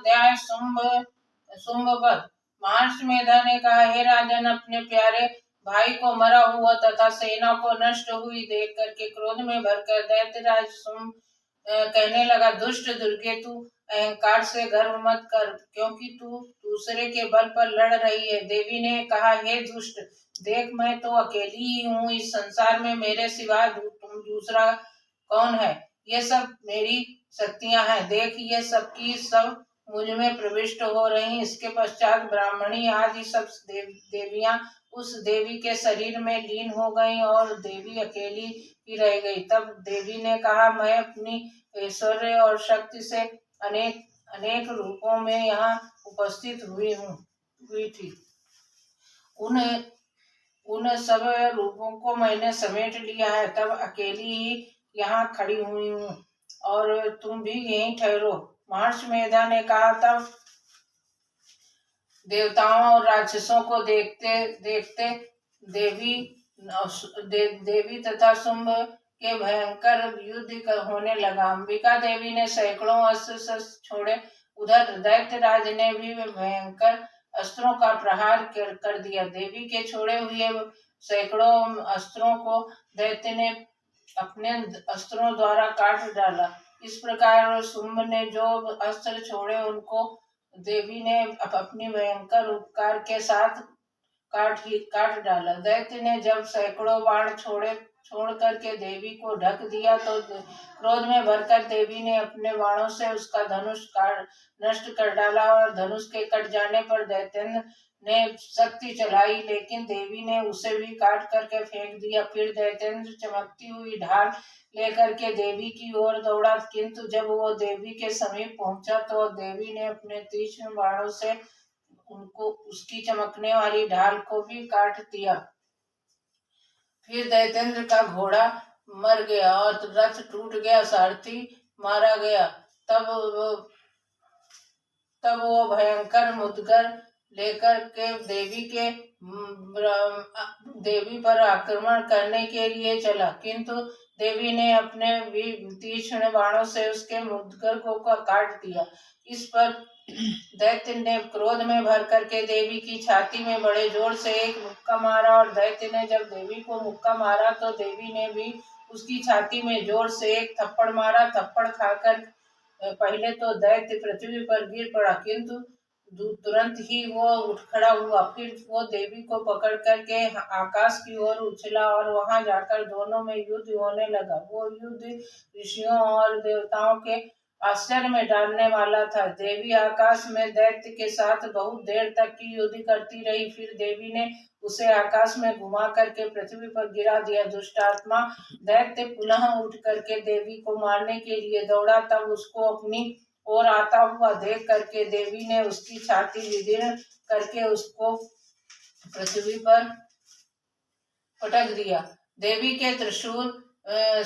अध्याय शुंभवध। महर्षि मेधा ने कहा, हे राजन, अपने प्यारे भाई को मरा हुआ तथा सेना को नष्ट हुई देख करके क्रोध में भरकर दैत्यराज शुंभ कहने लगा, दुष्ट दुर्गे, तू अहंकार से गर्व मत कर, क्योंकि तू दूसरे के बल पर लड़ रही है। देवी ने कहा, हे दुष्ट, देख, मैं तो अकेली ही हूँ, इस संसार में मेरे सिवा तुम दूसरा कौन है? ये सब मेरी शक्तियां हैं, देख, ये सब की सब मुझ में प्रविष्ट हो रही। इसके पश्चात ब्राह्मणी आदि सब देवियां उस देवी के शरीर में लीन हो गईं और देवी अकेली ही रह गई। तब देवी ने कहा, मैं अपनी ऐश्वर्य और शक्ति से अनेक अनेक रूपों में यहाँ उपस्थित हुई थी। उन सब रूपों को मैंने समेट लिया है, तब अकेली ही यहाँ खड़ी हुई हूँ और तुम भी यहीं ठहरो। महर्षि मेधा ने कहा, तब देवताओं और राक्षसों को देखते देखते देवी तथा शुंभ के भयंकर युद्ध होने लगा। अंबिका देवी ने सैकड़ों अस्त्र शस्त्र छोड़े। उधर दैत्यराज ने भी भयंकर अस्त्रों का प्रहार कर दिया। देवी के छोड़े हुए सैकड़ों अस्त्रों को दैत्य ने अपने अस्त्रों द्वारा काट डाला। इस प्रकार शुंभ ने जो अस्त्र छोड़े उनको देवी ने अपनी भयंकर उपकार के साथ काट डाला। दैत्य ने जब सैकड़ों बाण छोड़ करके देवी को ढक दिया तो क्रोध में भरकर देवी ने अपने बाणों से उसका धनुष नष्ट कर डाला और धनुष के कट जाने पर दैत्य ने शक्ति चलाई, लेकिन देवी ने उसे भी काट करके फेंक दिया। फिर दैत्येंद्र चमकती हुई ढाल लेकर के देवी की ओर दौड़ा, किंतु जब वो देवी के समीप पहुंचा तो देवी ने अपने तीक्ष्ण बाणों से उसकी चमकने वाली ढाल को भी काट दिया। फिर दैत्येंद्र का घोड़ा मर गया और रथ टूट गया, सारथी मारा गया। तब वो भयंकर मुद्गर लेकर के देवी पर आक्रमण करने के लिए चला, किंतु देवी ने अपने तीक्ष्ण बाणों से उसके मुद्गर को काट दिया। इस पर दैत्य ने क्रोध में भर करके देवी की छाती में बड़े जोर से एक मुक्का मारा और दैत्य ने जब देवी को मुक्का मारा तो देवी ने भी उसकी छाती में जोर से एक थप्पड़ मारा। थप्पड़ खाकर पहले तो दैत्य पृथ्वी पर गिर पड़ा, किंतु तुरंत ही वो उठ खड़ा हुआ। फिर वो देवी को पकड़ करके आकाश की ओर उछला और वहां जाकर दोनों में युद्ध होने लगा। वो युद्ध ऋषियों और देवताओं के आश्चर्य में डालने वाला था। देवी आकाश में दैत्य के साथ बहुत देर तक की युद्ध करती रही। फिर देवी ने उसे आकाश में घुमा करके पृथ्वी पर गिरा दिया। दुष्टात्मा दैत्य पुनः उठ करके देवी को मारने के लिए दौड़ा। तब उसको अपनी ओर आता हुआ देख करके देवी ने उसकी छाती विदीर्ण करके उसको पृथ्वी पर पटक दिया। देवी के त्रिशूल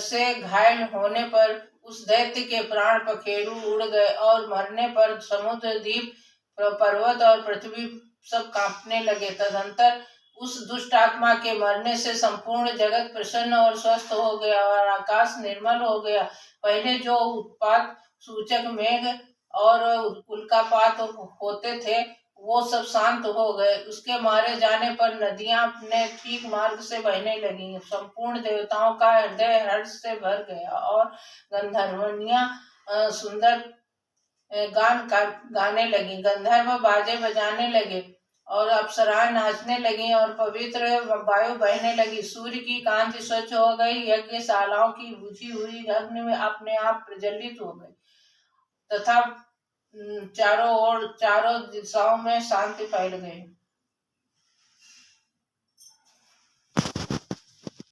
से घायल होने पर उस दैत्य के प्राण पखेरु उड़ गए और मरने पर समुद्र, द्वीप, पर्वत और पृथ्वी सब कांपने लगे। तदंतर उस दुष्ट आत्मा के मरने से संपूर्ण जगत प्रसन्न और स्वस्थ हो गया और आकाश निर्मल हो गया। पहले जो उत्पात सूचक मेघ और उल्कापात होते थे वो सब शांत हो गए। उसके मारे जाने पर नदियां अपने ठीक मार्ग से बहने लगी। संपूर्ण देवताओं का हृदय हर्ष से भर गया और गंधर्वनियां सुंदर गान गाने लगी। गंधर्व बाजे बजाने लगे और अप्सराएं नाचने लगी और पवित्र वायु बहने लगी। सूर्य की कांति स्वच्छ हो गई। यज्ञशालाओं की बुझी हुई अग्नि में अपने आप प्रज्वलित हो गई तथा चारों दिशाओं में शांति फैल गई।